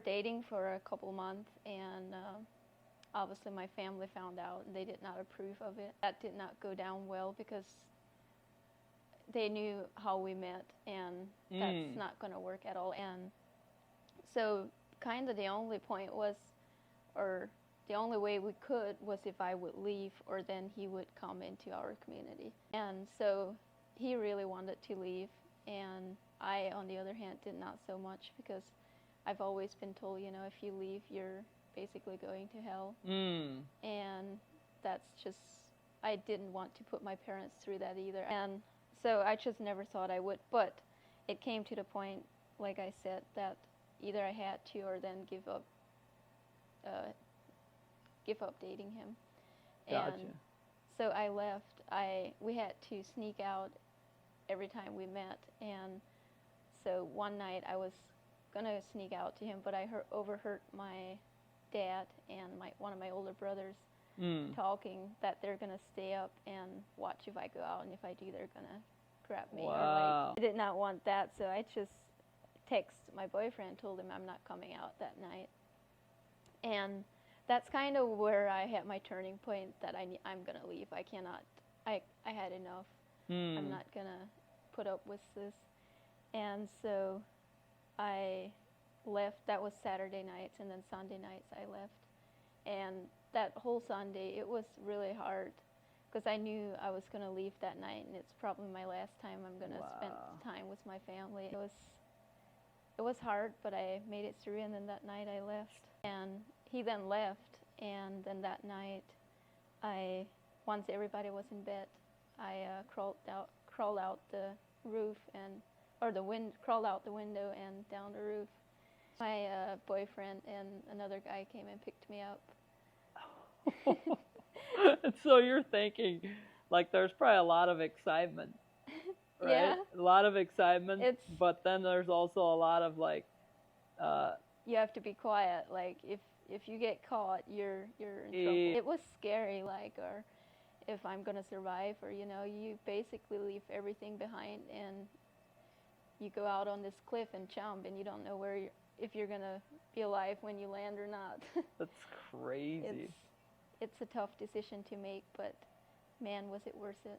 dating for a couple months, and obviously my family found out, and they did not approve of it. That did not go down well because they knew how we met, and that's not going to work at all. And so kind of the only point was, or the only way we could was if I would leave, or then he would come into our community. And so he really wanted to leave, and I, on the other hand, did not so much, because I've always been told, you know, if you leave, you're basically going to hell. And that's just, I didn't want to put my parents through that either. And so I just never thought I would. But it came to the point, like I said, that either I had to, or then give up dating him. Gotcha. And so I left. We had to sneak out every time we met. And so one night I was going to sneak out to him, but I overheard my dad and one of my older brothers talking that they're going to stay up and watch if I go out, and if I do, they're going to grab me. Wow. Or like, I did not want that, so I just texted my boyfriend, told him I'm not coming out that night. And that's kind of where I had my turning point, that I'm going to leave. I cannot, I had enough. I'm not going to put up with this. And so I left. That was Saturday nights, and then Sunday nights I left. And that whole Sunday, it was really hard, because I knew I was going to leave that night, and it's probably my last time I'm going to spend time with my family. It was hard, but I made it through, and then that night I left. And he then left, and then that night, once everybody was in bed, I crawled out the roof, crawled out the window and down the roof. My boyfriend and another guy came and picked me up. So you're thinking, like, there's probably a lot of excitement, right? Yeah. A lot of excitement, but then there's also a lot of, like, you have to be quiet. Like, if you get caught, you're in trouble. It was scary, like, or if I'm gonna survive, or, you know, you basically leave everything behind, and you go out on this cliff and jump, and you don't know if you're gonna be alive when you land or not. That's crazy. It's a tough decision to make, but man, was it worth it.